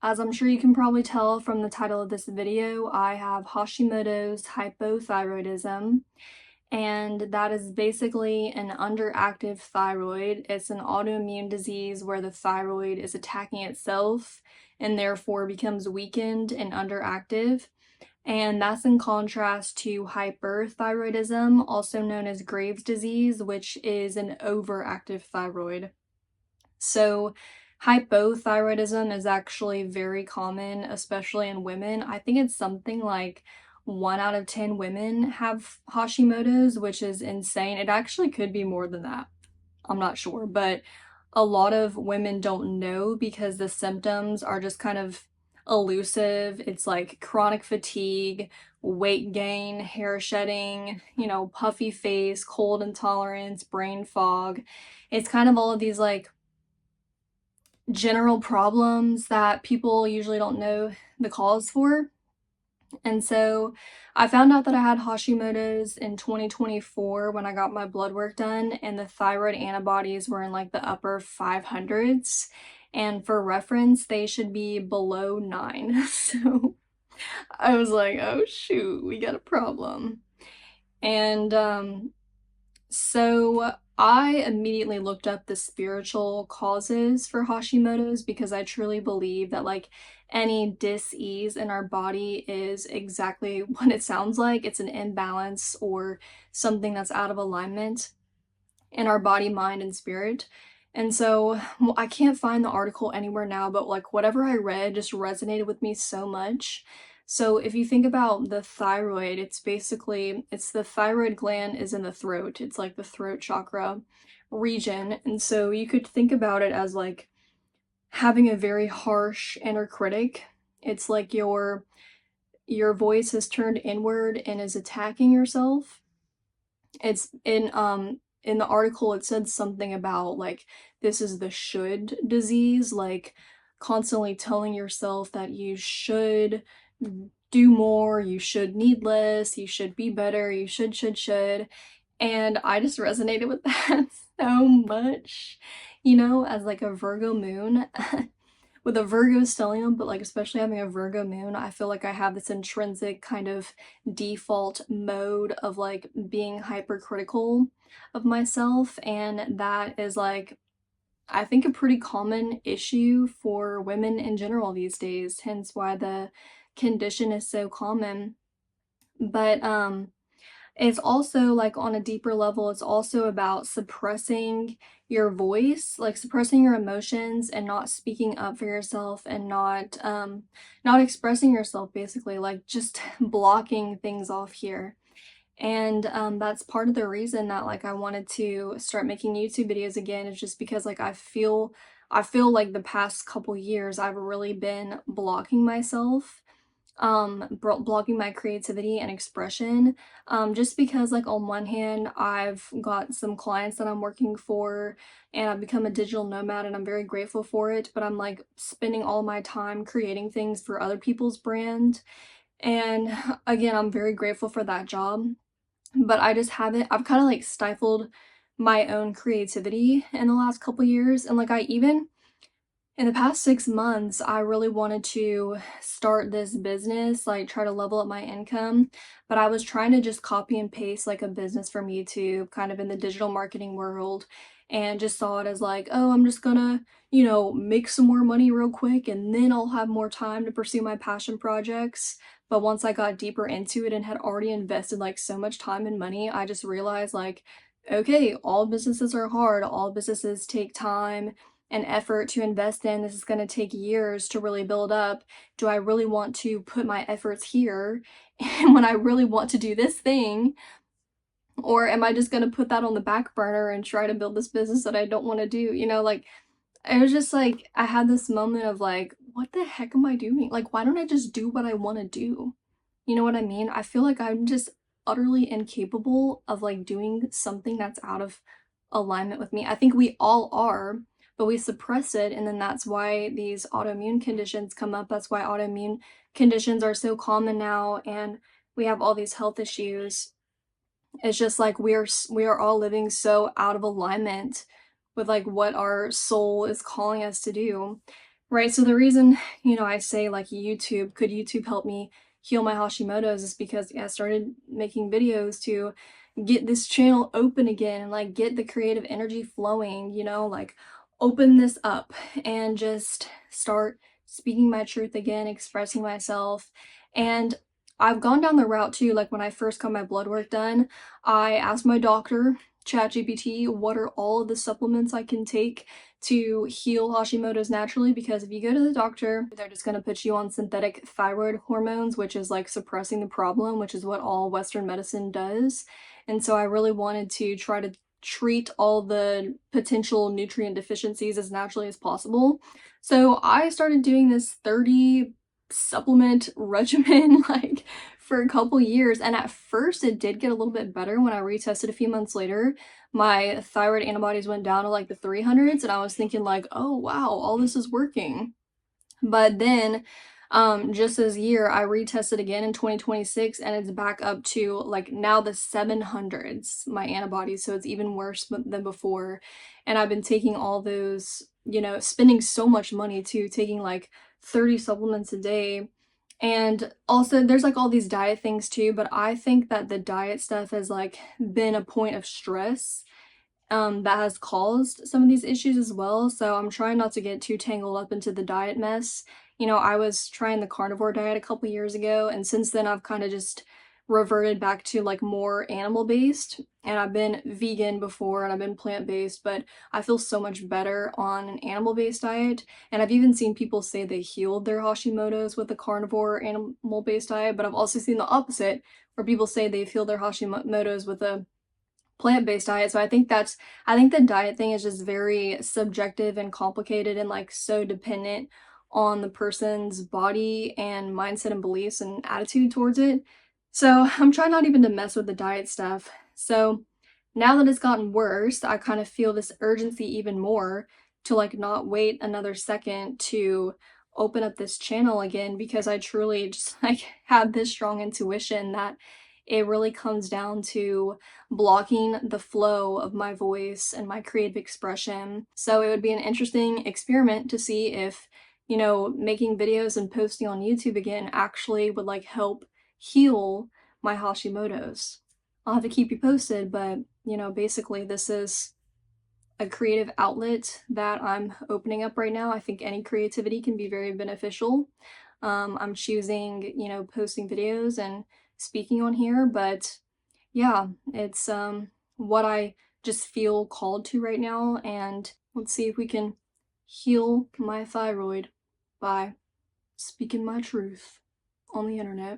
As I'm sure you can probably tell from the title of this video, I have Hashimoto's hypothyroidism, and that is basically an underactive thyroid. It's an autoimmune disease where the thyroid is attacking itself and therefore becomes weakened and underactive. And that's in contrast to hyperthyroidism, also known as Graves' disease, which is an overactive thyroid. So, hypothyroidism is actually very common, especially in women. I think it's something like 1 out of 10 women have Hashimoto's, which is insane. It actually could be more than that. I'm not sure, but a lot of women don't know because the symptoms are just kind of elusive. It's like chronic fatigue, weight gain, hair shedding, puffy face, cold intolerance, brain fog. It's kind of all of these like general problems that people usually don't know the cause for. And so I found out that I had Hashimoto's in 2024 when I got my blood work done, and the thyroid antibodies were in like the upper 500s. And for reference, they should be below 9. So I was like, oh shoot, we got a problem. And so I immediately looked up the spiritual causes for Hashimoto's because I truly believe that like any dis-ease in our body is exactly what it sounds like. It's an imbalance or something that's out of alignment in our body, mind, and spirit. And so I can't find the article anywhere now, but like whatever I read just resonated with me so much. So if you think about the thyroid, it's the thyroid gland is in the throat. It's like the throat chakra region. And so you could think about it as like having a very harsh inner critic. It's like your voice is turned inward and is attacking yourself. It's in the article it said something about like this is the should disease, like constantly telling yourself that you should do more, you should need less, you should be better, you should. And I just resonated with that so much, as like a Virgo moon. With a Virgo stellium, but like especially having a Virgo moon, I feel like I have this intrinsic kind of default mode of like being hypercritical of myself, and that is like I think a pretty common issue for women in general these days, hence why the condition is so common. But it's also like on a deeper level, it's also about suppressing your voice, like suppressing your emotions and not speaking up for yourself and not expressing yourself basically, like just blocking things off here. And that's part of the reason that like I wanted to start making YouTube videos again, is just because like I feel like the past couple years I've really been blocking myself, blocking my creativity and expression, just because like on one hand I've got some clients that I'm working for and I've become a digital nomad and I'm very grateful for it, but I'm like spending all my time creating things for other people's brand, and again I'm very grateful for that job, but I've kind of like stifled my own creativity in the last couple years. And like in the past 6 months, I really wanted to start this business, like try to level up my income, but I was trying to just copy and paste like a business from YouTube, kind of in the digital marketing world, and just saw it as like, oh, I'm just gonna, make some more money real quick and then I'll have more time to pursue my passion projects. But once I got deeper into it and had already invested like so much time and money, I just realized like, okay, all businesses are hard, all businesses take time and effort to invest in. This is going to take years to really build up. Do I really want to put my efforts here and when I really want to do this thing? Or am I just going to put that on the back burner and try to build this business that I don't want to do? Like it was just like I had this moment of like, what the heck am I doing? Like, why don't I just do what I want to do? You know what I mean? I feel like I'm just utterly incapable of like doing something that's out of alignment with me. I think we all are, but we suppress it, and then that's why these autoimmune conditions come up. That's why autoimmune conditions are so common now, and we have all these health issues. It's just like we are all living so out of alignment with like what our soul is calling us to do. Right, so the reason, I say like YouTube, could YouTube help me heal my Hashimoto's is because I started making videos to get this channel open again and like get the creative energy flowing, like open this up and just start speaking my truth again, expressing myself. And I've gone down the route too, like when I first got my blood work done, I asked my doctor, ChatGPT, what are all of the supplements I can take to heal Hashimoto's naturally, because if you go to the doctor, they're just going to put you on synthetic thyroid hormones, which is like suppressing the problem, which is what all Western medicine does. And so I really wanted to try to treat all the potential nutrient deficiencies as naturally as possible. So I started doing this 30 supplement regimen like for a couple years, and at first it did get a little bit better. When I retested a few months later, my thyroid antibodies went down to like the 300s, and I was thinking like, oh wow, all this is working. But then just this year I retested again in 2026, and it's back up to like now the 700s, my antibodies, so it's even worse than before. And I've been taking all those, spending so much money too, taking like 30 supplements a day. And also there's like all these diet things too, but I think that the diet stuff has like been a point of stress that has caused some of these issues as well. So I'm trying not to get too tangled up into the diet mess. I was trying the carnivore diet a couple years ago, and since then I've kind of just reverted back to like more animal based. And I've been vegan before and I've been plant based, but I feel so much better on an animal based diet. And I've even seen people say they healed their Hashimoto's with a carnivore animal based diet, but I've also seen the opposite, where people say they've healed their Hashimoto's with a plant-based diet. So I think the diet thing is just very subjective and complicated and like so dependent on the person's body and mindset and beliefs and attitude towards it. So I'm trying not even to mess with the diet stuff. So now that it's gotten worse, I kind of feel this urgency even more to like not wait another second to open up this channel again, because I truly just like have this strong intuition that it really comes down to blocking the flow of my voice and my creative expression. So it would be an interesting experiment to see if, making videos and posting on YouTube again actually would like help heal my Hashimoto's. I'll have to keep you posted, but basically this is a creative outlet that I'm opening up right now. I think any creativity can be very beneficial. I'm choosing, posting videos and speaking on here, but yeah, it's what I just feel called to right now, and let's see if we can heal my thyroid by speaking my truth on the internet.